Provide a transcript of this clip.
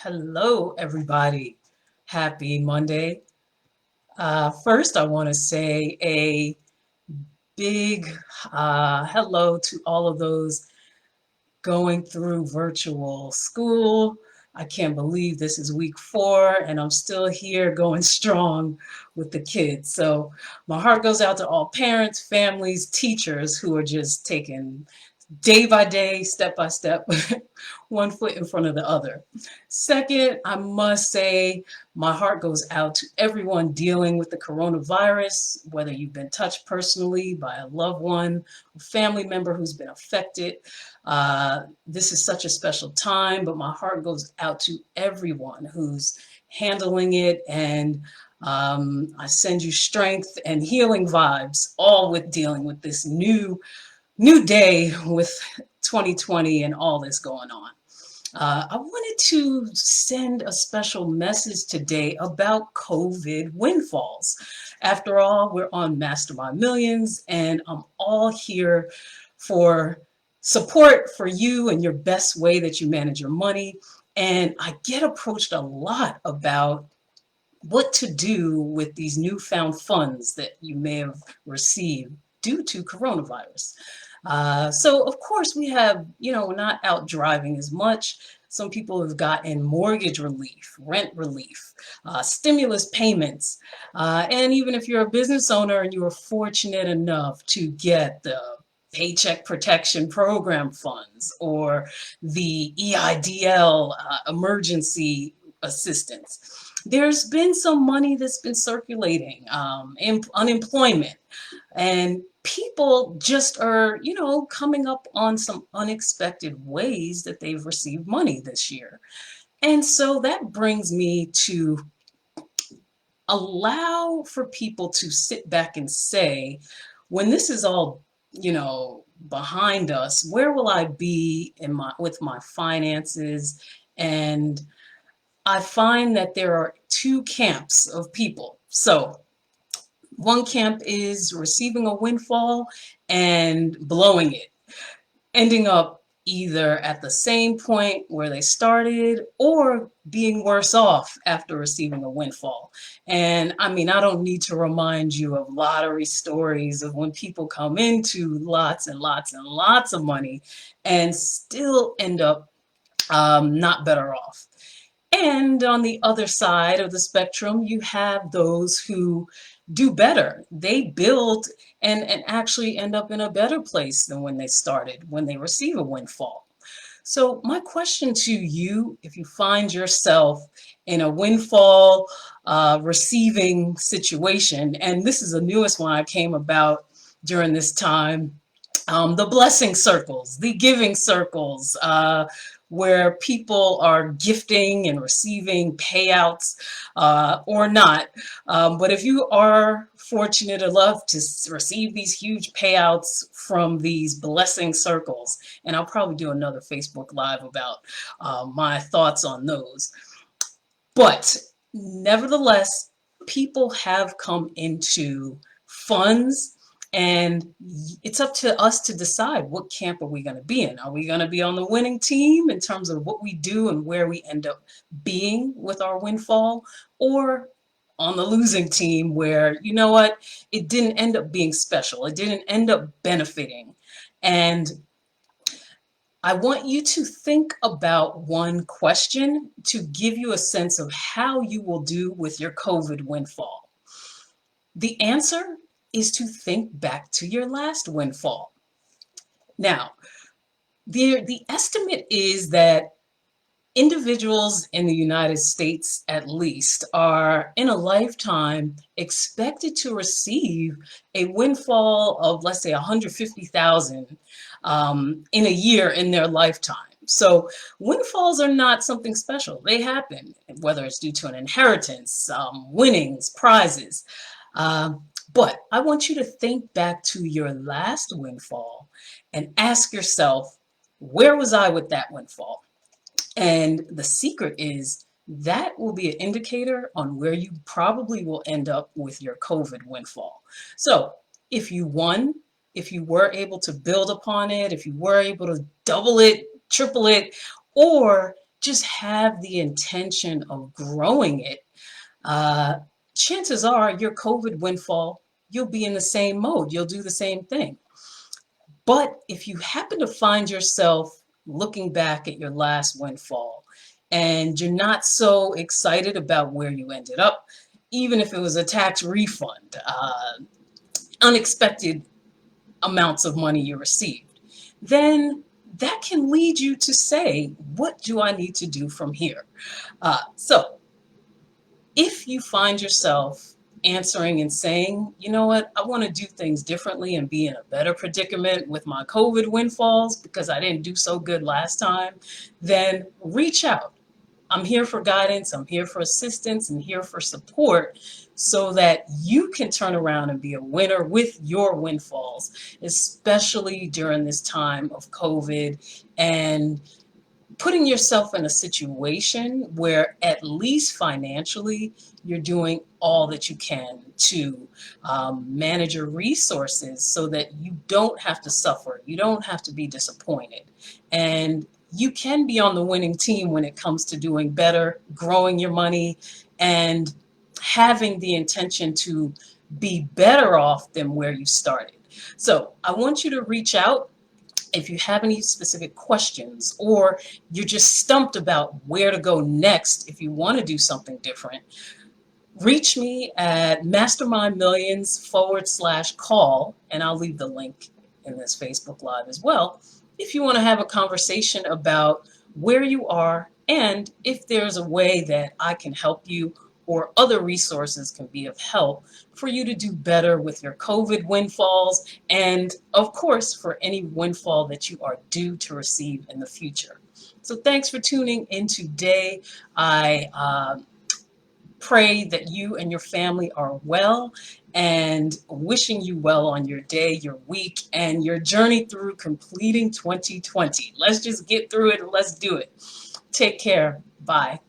Hello, everybody. Happy Monday. First, I want to say a big hello to all of those going through virtual school. I can't believe this is week 4 and I'm still here going strong with the kids. So my heart goes out to all parents, families, teachers who are just taking day by day, step by step, one foot in front of the other. Second, I must say my heart goes out to everyone dealing with the coronavirus, whether you've been touched personally by a loved one, a family member who's been affected. This is such a special time, but my heart goes out to everyone who's handling it, and I send you strength and healing vibes, all with dealing with this new day with 2020 and all this going on. I wanted to send a special message today about COVID windfalls. After all, we're on Mastermind Millions, and I'm all here for support for you and your best way that you manage your money. And I get approached a lot about what to do with these newfound funds that you may have received due to coronavirus. So of course we have, we're not out driving as much. Some people have gotten mortgage relief, rent relief, stimulus payments. And even if you're a business owner and you were fortunate enough to get the Paycheck Protection Program funds or the EIDL emergency assistance, there's been some money that's been circulating, unemployment, and people just are, coming up on some unexpected ways that they've received money this year. And so that brings me to allow for people to sit back and say, when this is all, behind us, where will I be with my finances? And I find that there are two camps of people. So one camp is receiving a windfall and blowing it, ending up either at the same point where they started or being worse off after receiving a windfall. And I mean, I don't need to remind you of lottery stories of when people come into lots and lots and lots of money and still end up not better off. And on the other side of the spectrum, you have those who do better. They build and actually end up in a better place than when they started, when they receive a windfall. So my question to you, if you find yourself in a windfall receiving situation, and this is the newest one I came about during this time, the blessing circles, the giving circles, where people are gifting and receiving payouts or not. But if you are fortunate enough to receive these huge payouts from these blessing circles, and I'll probably do another Facebook Live about my thoughts on those. But nevertheless, people have come into funds, and it's up to us to decide what camp are we going to be in. Are we going to be on the winning team in terms of what we do and where we end up being with our windfall, or on the losing team where, you know what, it didn't end up being special. It didn't end up benefiting. And I want you to think about one question to give you a sense of how you will do with your COVID windfall. The answer is to think back to your last windfall. Now, the estimate is that individuals in the United States, at least, are in a lifetime expected to receive a windfall of, let's say, 150,000 in a year in their lifetime. So windfalls are not something special. They happen, whether it's due to an inheritance, winnings, prizes. But I want you to think back to your last windfall and ask yourself, where was I with that windfall? And the secret is that will be an indicator on where you probably will end up with your COVID windfall. So if you won, if you were able to build upon it, if you were able to double it, triple it, or just have the intention of growing it, uh, chances are your COVID windfall, you'll be in the same mode. You'll do the same thing. But if you happen to find yourself looking back at your last windfall and you're not so excited about where you ended up, even if it was a tax refund, unexpected amounts of money you received, then that can lead you to say, what do I need to do from here? So if you find yourself answering and saying, you know what, I want to do things differently and be in a better predicament with my COVID windfalls because I didn't do so good last time, then reach out. I'm here for guidance, I'm here for assistance, and here for support so that you can turn around and be a winner with your windfalls, especially during this time of COVID and putting yourself in a situation where at least financially you're doing all that you can to manage your resources so that you don't have to suffer, you don't have to be disappointed, and you can be on the winning team when it comes to doing better, growing your money, and having the intention to be better off than where you started. So I want you to reach out if you have any specific questions, or you're just stumped about where to go next if you want to do something different. Reach me at mastermindmillions/call, and I'll leave the link in this Facebook Live as well, if you want to have a conversation about where you are and if there's a way that I can help you or other resources can be of help for you to do better with your COVID windfalls, and of course for any windfall that you are due to receive in the future. So thanks for tuning in today. I pray that you and your family are well, and wishing you well on your day, your week, and your journey through completing 2020. Let's just get through it and let's do it. Take care. Bye.